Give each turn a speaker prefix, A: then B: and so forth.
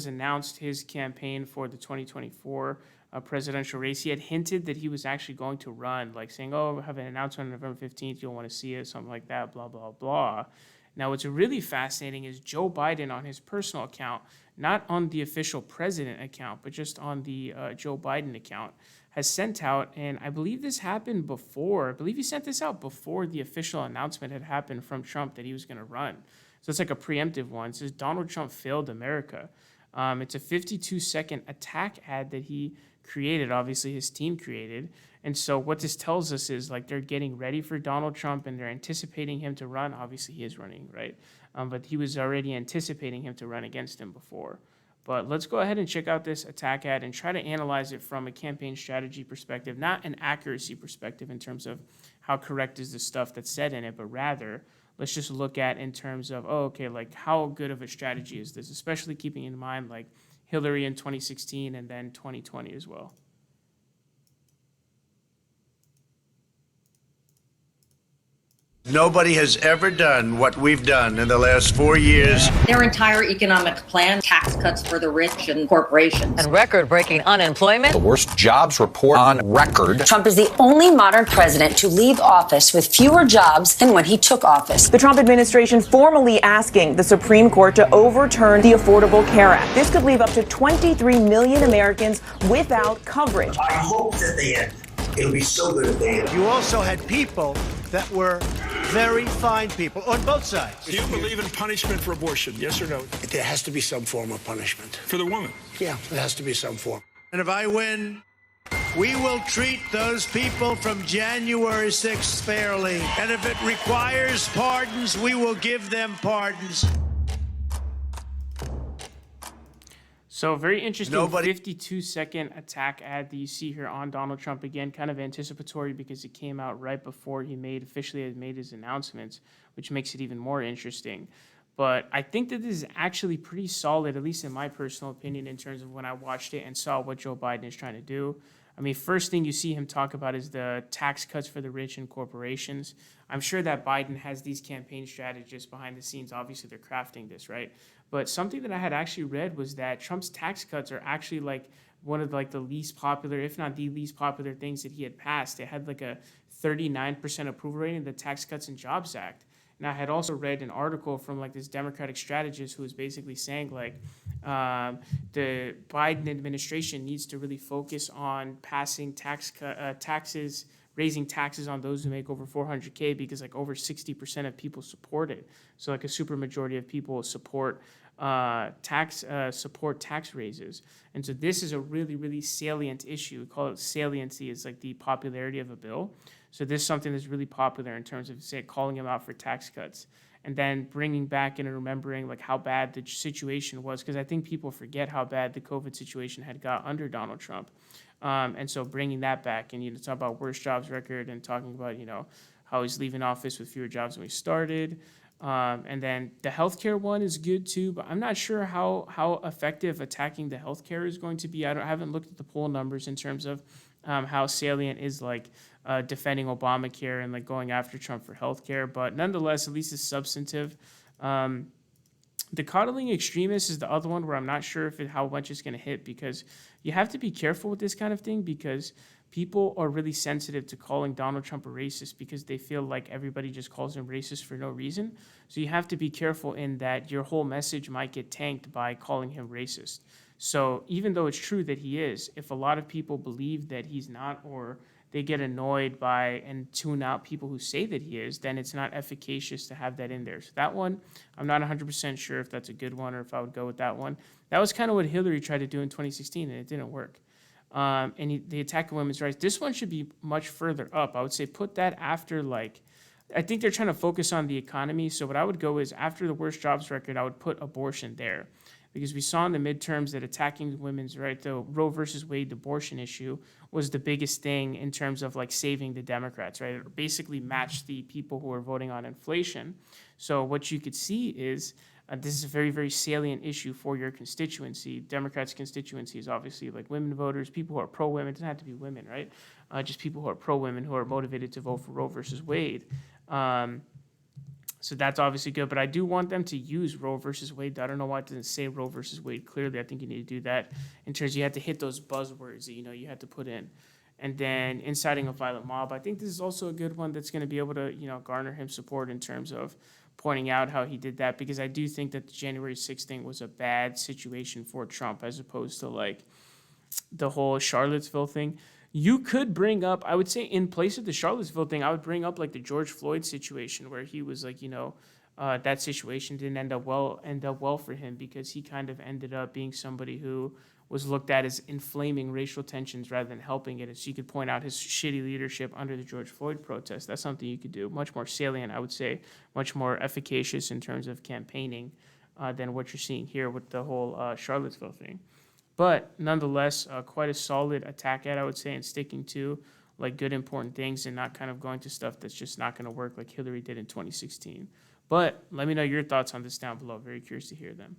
A: was announced his campaign for the 2024 presidential race, he had hinted that he was actually going to run, like saying, oh, I have an announcement on November 15th, you'll want to see it, something like that, blah, blah, blah. Now, what's really fascinating is Joe Biden on his personal account, not on the official president account, but just on the Joe Biden account, has sent out, and I believe this happened before, I believe he sent this out before the official announcement had happened from Trump that he was going to run. So it's like a preemptive one. It says, Donald Trump failed America. It's a 52-second attack ad that he created, obviously his team created. And so what this tells us is like they're getting ready for Donald Trump and they're anticipating him to run. Obviously he is running, right? But he was already anticipating him to run against him before. But let's go ahead and check out this attack ad and try to analyze it from a campaign strategy perspective, not an accuracy perspective in terms of how correct is the stuff that's said in it, but rather let's just look at in terms of, oh, okay, like how good of a strategy is this, especially keeping in mind like Hillary in 2016 and then 2020 as well.
B: Nobody has ever done what we've done in the last 4 years.
C: Their entire economic plan, tax cuts for the rich and corporations.
D: And record-breaking unemployment.
E: The worst jobs report on record.
F: Trump is the only modern president to leave office with fewer jobs than when he took office.
G: The Trump administration formally asking the Supreme Court to overturn the Affordable Care Act. This could leave up to 23 million Americans without coverage.
H: I hope that they end. It'll be so good if they end.
I: You also had people that were very fine people on both sides.
J: Do you believe in punishment for abortion? Yes or no?
H: There has to be some form of punishment.
J: For the woman?
H: Yeah, there has to be some form.
I: And if I win, we will treat those people from January 6th fairly. And if it requires pardons, we will give them pardons.
A: So very interesting 52-second attack ad that you see here on Donald Trump. Again, kind of anticipatory because it came out right before he officially made his announcements, which makes it even more interesting. But I think that this is actually pretty solid, at least in my personal opinion, in terms of when I watched it and saw what Joe Biden is trying to do. I mean, first thing you see him talk about is the tax cuts for the rich and corporations. I'm sure that Biden has these campaign strategists behind the scenes. Obviously, they're crafting this, right? But something that I had actually read was that Trump's tax cuts are actually like one of like the least popular, if not the least popular things that he had passed. It had like a 39% approval rating, the Tax Cuts and Jobs Act. And I had also read an article from like this Democratic strategist who was basically saying like the Biden administration needs to really focus on passing taxes, raising taxes on those who make over 400K because like over 60% of people support it. So like a super majority of people support tax raises. And so this is a really, really salient issue. We call it saliency. It's like the popularity of a bill. So this is something that's really popular in terms of, say, calling him out for tax cuts and then bringing back and remembering like how bad the situation was, because I think people forget how bad the COVID situation had got under Donald Trump. And so bringing that back and, talk about worst jobs record and talking about, how he's leaving office with fewer jobs than we started. And then the healthcare one is good too, but I'm not sure how effective attacking the healthcare is going to be. I haven't looked at the poll numbers in terms of how salient is like defending Obamacare and like going after Trump for healthcare, but nonetheless, at least it's substantive. The coddling extremist is the other one where I'm not sure how much it's going to hit, because you have to be careful with this kind of thing because people are really sensitive to calling Donald Trump a racist because they feel like everybody just calls him racist for no reason. So you have to be careful in that your whole message might get tanked by calling him racist. So even though it's true that he is, if a lot of people believe that he's not, or they get annoyed by and tune out people who say that he is, then it's not efficacious to have that in there. So that one, I'm not 100% sure if that's a good one or if I would go with that one. That was kind of what Hillary tried to do in 2016, and it didn't work. The attack on women's rights, this one should be much further up. I would say put that after, like, I think they're trying to focus on the economy. So what I would go is after the worst jobs record, I would put abortion there. Because we saw in the midterms that attacking women's rights, the Roe versus Wade abortion issue was the biggest thing in terms of like saving the Democrats, right? It basically matched the people who were voting on inflation. So what you could see is this is a very, very salient issue for your constituency. Democrats' constituency is obviously like women voters, people who are pro-women. It doesn't have to be women, right? Just people who are pro-women who are motivated to vote for Roe versus Wade. So that's obviously good. But I do want them to use Roe versus Wade. I don't know why it doesn't say Roe versus Wade clearly. I think you need to do that in terms of you have to hit those buzzwords that, you had to put in. And then inciting a violent mob. I think this is also a good one that's going to be able to, garner him support in terms of pointing out how he did that, because I do think that the January 6th thing was a bad situation for Trump as opposed to like the whole Charlottesville thing. You could bring up, I would say in place of the Charlottesville thing, I would bring up like the George Floyd situation where he was like, that situation didn't end up well for him because he kind of ended up being somebody who was looked at as inflaming racial tensions rather than helping it. And so you could point out his shitty leadership under the George Floyd protest. That's something you could do. Much more salient, I would say, much more efficacious in terms of campaigning than what you're seeing here with the whole Charlottesville thing. But nonetheless, quite a solid attack ad, I would say, and sticking to like good, important things and not kind of going to stuff that's just not going to work like Hillary did in 2016. But let me know your thoughts on this down below. Very curious to hear them.